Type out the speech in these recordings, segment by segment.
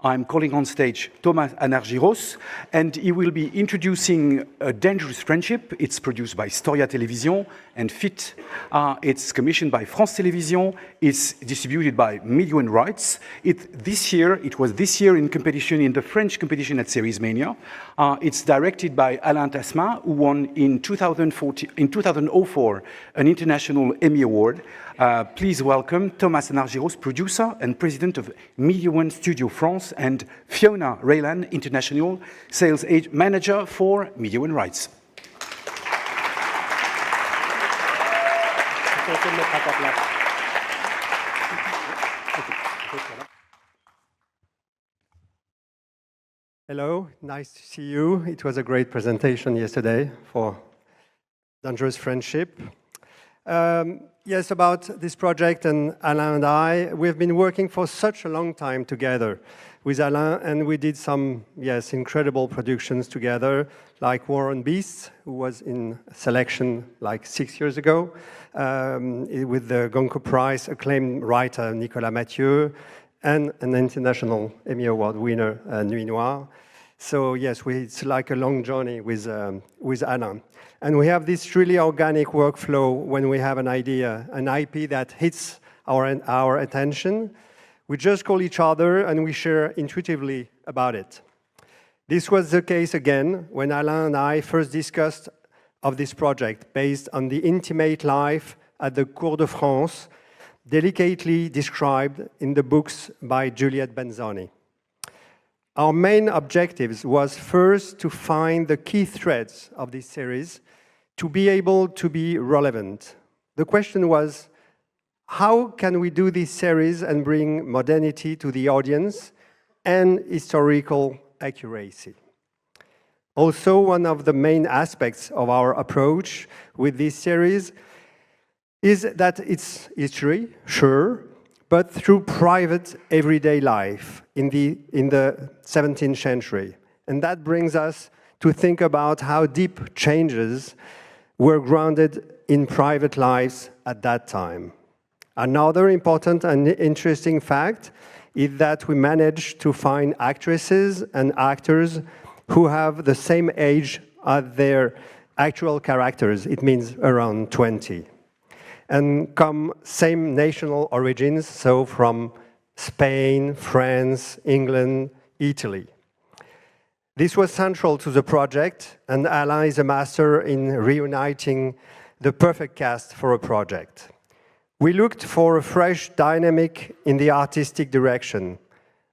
I'm calling on stage Thomas Anargyros, and he will be introducing A Dangerous Friendship. It's produced by Storia Television and Fit. It's commissioned by France Télévisions. It's distributed by Media Rights. It was this year in competition, in the French competition at Séries Mania. It's directed by Alain Tasmin, who won in 2004 an international Emmy Award. Please welcome Thomas Anargyros, producer and president of Media One Studio France, and Fiona Raylan, international sales manager for Media One Rights. Hello, nice to see you. It was a great presentation yesterday for Dangerous Friendship. Yes, about this project, and Alain and I, we've been working for such a long time together with Alain, and we did some, incredible productions together, like War and Beasts, who was in selection like 6 years ago, with the Goncourt Prize acclaimed writer Nicolas Mathieu, and an international Emmy Award winner, Nuit Noire. So yes, it's like a long journey with Alain. And we have this really organic workflow when we have an idea, an IP that hits our attention. We just call each other and we share intuitively about it. This was the case again when Alain and I first discussed of this project based on the intimate life at the Cour de France, delicately described in the books by Juliette Benzoni. Our main objectives was first to find the key threads of this series to be able to be relevant. The question was, how can we do this series and bring modernity to the audience and historical accuracy? Also, one of the main aspects of our approach with this series is that it's history, sure, but through private everyday life in the 17th century. And that brings us to think about how deep changes were grounded in private lives at that time. Another important and interesting fact is that we managed to find actresses and actors who have the same age as their actual characters. It means around 20. And come same national origins, so from Spain, France, England, Italy. This was central to the project, and Alain is a master in reuniting the perfect cast for a project. We looked for a fresh dynamic in the artistic direction,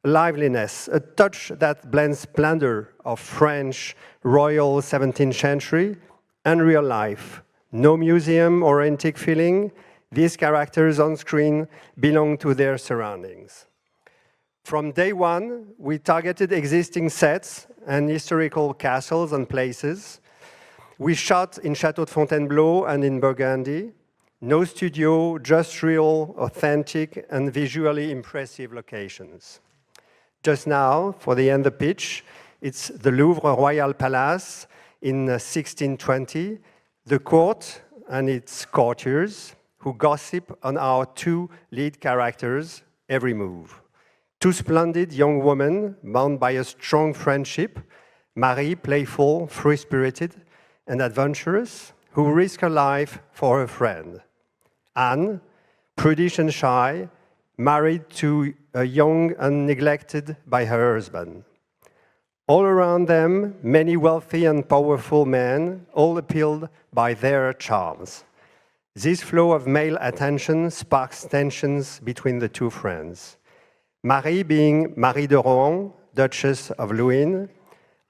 liveliness, a touch that blends splendor of French royal 17th century and real life. No museum or antique feeling. These characters on screen belong to their surroundings. From day one, we targeted existing sets and historical castles and places. We shot in Château de Fontainebleau and in Burgundy. No studio, just real, authentic, and visually impressive locations. Just now, for the end of the pitch, it's the Louvre Royal Palace in 1620, the court and its courtiers who gossip on our two lead characters' every move. Two splendid young women bound by a strong friendship, Marie, playful, free-spirited, and adventurous, who risk her life for her friend. Anne, prudish and shy, married to a young and neglected by her husband. All around them, many wealthy and powerful men, all appealed by their charms. This flow of male attention sparks tensions between the two friends. Marie being Marie de Rohan, Duchess of Luynes,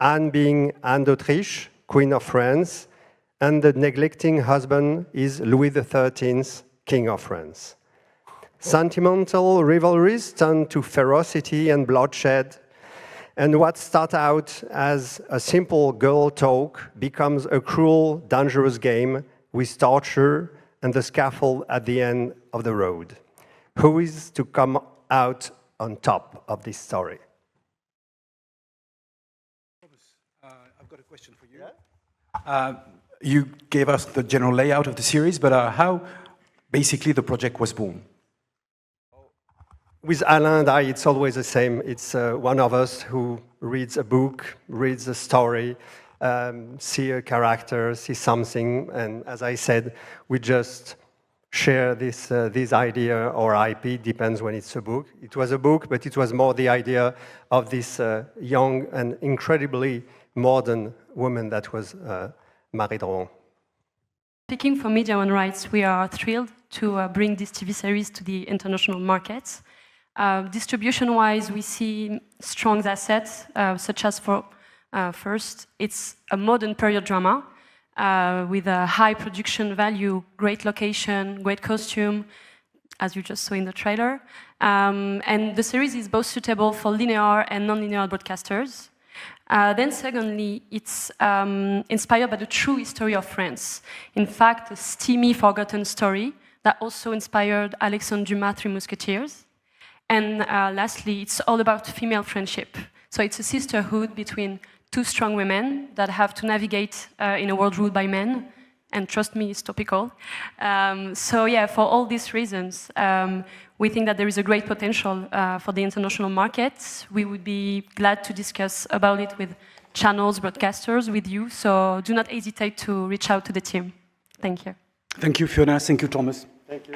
Anne being Anne d'Autriche, Queen of France, and the neglecting husband is Louis XIII, King of France. Sentimental rivalries turn to ferocity and bloodshed, and what starts out as a simple girl talk becomes a cruel, dangerous game with torture and the scaffold at the end of the road. Who is to come out on top of this story? I've got a question for you. Yeah? You gave us the general layout of the series, but how basically the project was born? with Alain and I, it's always the same. It's one of us who reads a book, reads a story, see a character, see something, and as I said, we just share this idea or IP, depends when it's a book. It was a book, but it was more the idea of this young and incredibly modern woman that was Marie de Rohan. Speaking for Media One Rights, we are thrilled to bring this TV series to the international markets. Distribution-wise, we see strong assets, such as for first, it's a modern period drama with a high production value, great location, great costume, as you just saw in the trailer. And the series is both suitable for linear and non-linear broadcasters. Then secondly, it's inspired by the true history of France. In fact, a steamy, forgotten story that also inspired Alexandre Dumas' Three Musketeers. And lastly, it's all about female friendship. So it's a sisterhood between two strong women that have to navigate in a world ruled by men. And trust me, it's topical. So yeah, for all these reasons, we think that there is a great potential for the international market. We would be glad to discuss about it with channels, broadcasters, with you. So do not hesitate to reach out to the team. Thank you. Thank you, Fiona. Thank you, Thomas. Thank you.